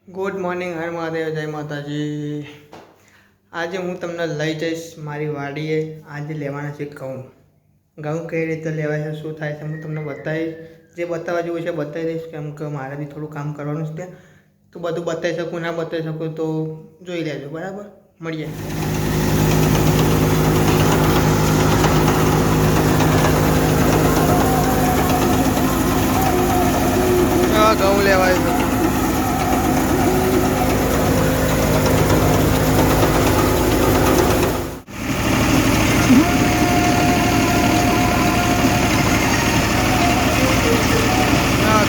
Good morning, હર મહાદેવ, જય માતાજી। આજે હું તમને લઈ જઈશ મારી વાડીએ। આજે લેવાના છે ઘઉં। ઘઉં કઈ રીતે લેવાય છે, શું થાય છે, હું તમને બતાવીશ। જે બતાવવા જેવું છે બતાવી દઈશ, કેમ કે મારે બી થોડું કામ કરવાનું છે તો બધું બતાવી શકું, ના બતાવી શકું તો જોઈ લેજો, બરાબર? મળીએ। ઘઉં લેવાય છે।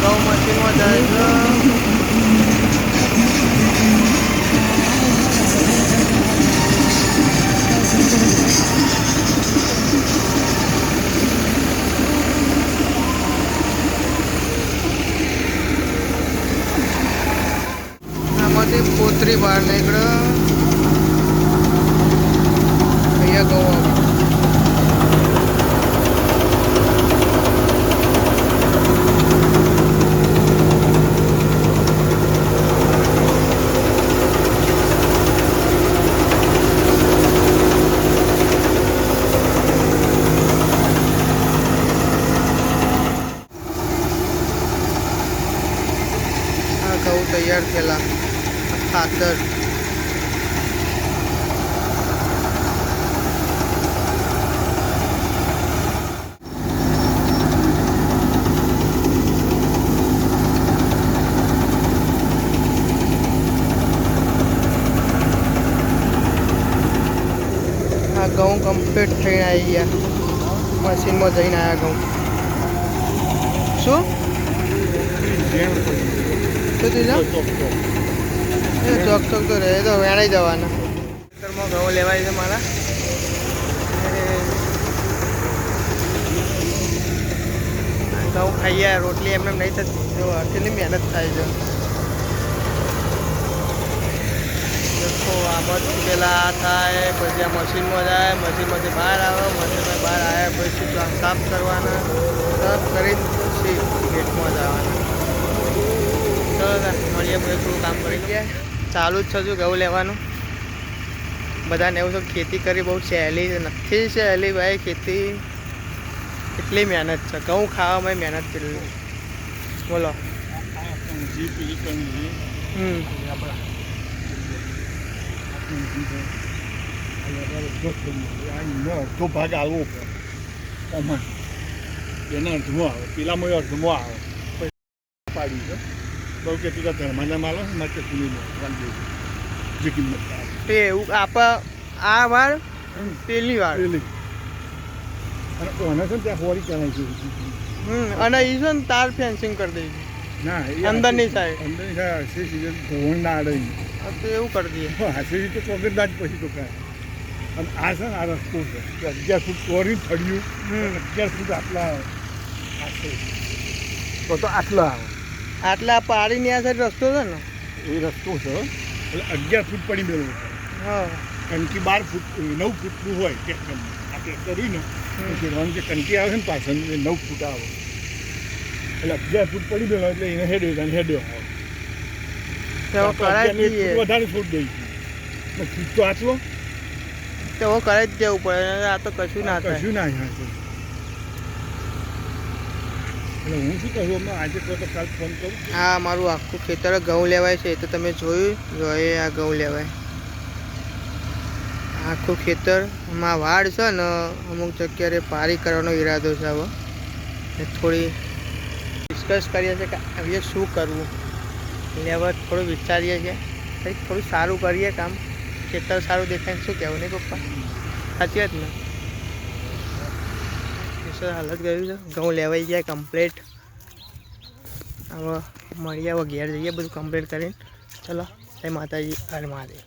ઘઉં મશીનમાં જાય છે। આમાંથી પોતરી બહાર નીકળે, અહીંયા ઘઉં આવે। ઘઉં તૈયાર થયેલા, ખાતર આ ઘઉં કમ્પ્લીટ થઈને આવી ગયા, મશીનમાં જઈને આવ્યા ઘઉં। શું ચોક ચોક તો રહે તો વેણાઈ જવાના। ખેતરમાં ઘઉં લેવાય છે મારા। ઘઉં ખાઈએ, રોટલી એમને નહીં થતી, જો કેટલી મહેનત થાય છે। દેખો આ બધું પેલા આ થાય, પછી આ મશીનમાં જાય, મશીનમાંથી બહાર આવે, મશીનમાં બહાર આવ્યા પછી સાફ કરવાના, સાફ કરી પછી ગેટમાં જવાના। ચલો મળીએ, બધું થોડું કામ કરી ગયા, ચાલુ જ છે જો ઘઉં લેવાનું। બધાને એવું તો ખેતી કરી બહુ સહેલી નથી, સહેલી ભાઈ ખેતી એટલી મહેનત છે, ઘઉં ખાવામાં મહેનત કેટલી, બોલો। અડધો ભાગ આવવો પડે, એના અડધમાં આવે, પેલામાં અડધમાં આવે પાડી છે બહુ કે તું ધર્માના માલો મારે જે કિંમત તે એવું આ વાર પેલી વાર પેલી અને ઓને છે ને ત્યાં હોળી કરાય છે। અને એ છે ને તાર ફેન્સિંગ કરી દઈ ના અંદરની સાઈડ, અંદરની સાઈડ આશી સીઝન ધોવણ ના આડે તો એવું કરી દઈએ। આશી તો કોંગ્રેસ જ પછી તો કાંઈ અને આ છે ને આ રસ્તો છે કે 11 ફૂટ કોરી થડ્યું, 11 ફૂટ આટલા તો આટલા આવે, આટલા પાડીની આ સાઈડ રસ્તો છે ને એ રસ્તો છે એટલે 11 ફૂટ પડી મેળવું પડે। હા, કણકી 12 ફૂટ 9 ફૂટનું હોય ટ્રેક્ટર, આ ટ્રેક્ટર રહ્યું ને જે કણકી આવે છે ને પાછળ એ 9 ફૂટ આવે એટલે 11 ફૂટ પડી મેળવો એટલે એને હેડ્યો અને હેડ્યો વધારે છોડ દઈ ફૂટ તો આટલો તો કરે જ જવું પડે, આ તો કશું ના થાય, કશું ના થાય। એટલે હું શું કહું, આજે તો કાલ ફોન કરું। હા, મારું આખું ખેતર ઘઉં લેવાય છે, એ તો તમે જોયું જોઈએ। આ ઘઉં લેવાય આખું ખેતરમાં, વાડ છે ને અમુક જગ્યાએ પારી કરવાનો ઈરાદો છે। હવે થોડી ડિસ્કસ કરીએ છીએ કે હવે શું કરવું, એટલે હવે થોડું વિચારીએ છીએ, કંઈક થોડું સારું કરીએ કામ, ખેતર સારું દેખાય, શું કહેવું નહીં પપ્પા? સાચી વાત ને? ખેતર હાલત ગયું છે, ઘઉં લેવાઈ ગયા કમ્પ્લીટ। હવે મળીએ, હવે ઘેર જઈએ બધું કમ્પ્લીટ કરીને। ચલો, જય માતાજી, હર મહાદેવ।